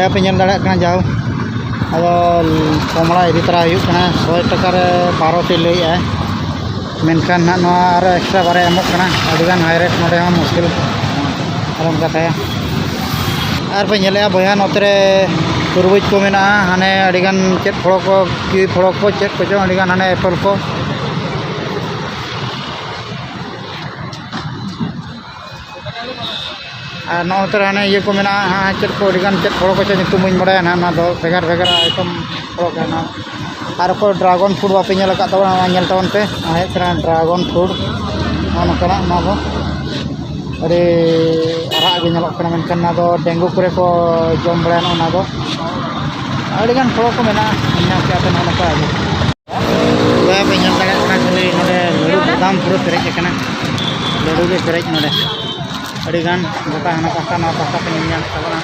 boya pe nyel dadak kana jauh ado komla idi tara huyuk kana 100 taka re 12 ti lei a menkan na no ar extra bare emok kana adigan high rate node ha muskil aram kata ya ar pe nyel ya boya notre turbuj ko mena hane adigan chet pholo ko ki pholo ko chet ko jo adigan hane apple ko नौतर हाने ये को मेना हाँ check को डिगन check फोड़ो को check Nitu मुझ बड़ा ना ना दो बेगर बेगर आइटम फोड़ो का ना आर को ड्रैगन फ्रूट वापे नेल का तब ना नेल तवन पे आहे करा ड्रैगन फ्रूट ना करा ना दो अरे आरा गे नेलो कना मेनकन ना दो डेंगू करे को जम बड़ा ना दो अडिगन फोड़ो को मेना इना के आते ना का आगे वे पे नेल तगा कना खाली नोडे लड्डू दाम पूरा पेरेज कना लड्डू के पेरेज नोडे अडिगान गोटा हना पासा ना पासा पे निया तबना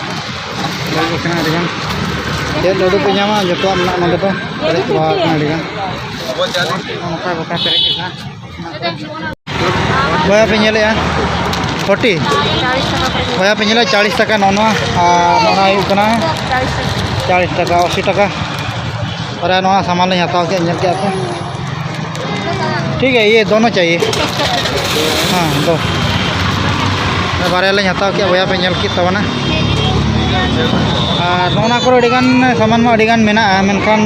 लगे कना अडिगान ये लड्डू पे ᱧᱟᱢᱟ जतो ना नोडे तो पेरेज बा अडिगान ओनका गोटा पेरेज कना बोया पे नेले 40 बोया पे नेले 40 টাকা नोना नोना यु कना 40 টাকা 80 টাকা और नोना सामान ले हताव के नेल के आपको ठीक है ये दोनों चाहिए हां दो बारे ले हताव के बोया पे नेल की तबना नोना को अडिगान सामान मा अडिगान मेना मेनखान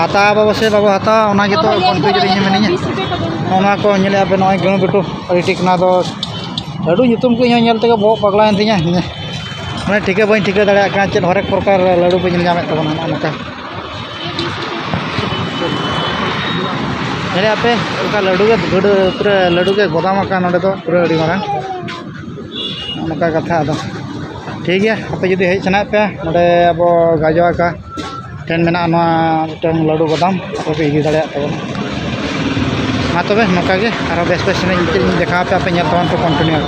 हाता बाबा से बाबा हाता ओना गे तो कंफ्यूज रे मेनिया नोना को नेले आपे नय गण गटू अडी ठीक ना दो लड्डू nyutum को नेल तक बो पगला एंतिया माने ठीके बई ठीके दाड़ा का चेत हरेक प्रकार लड्डू पे नेल जामे तबना नका नेले आपे का लड्डू के गड पूरा लड्डू के गोदाम का नडे तो पूरा अडी मारा नका कथा दो ठीक है आपे जदी हेज सना पे नडे अब गाजवा का टेन मेना नवा मिटन लड्डू गोदाम आपे इदी दाड़ा तबना मा तबे नका गे आरो बेस बेस ने देखा पे आपे नेल तवन तो कंटिन्यू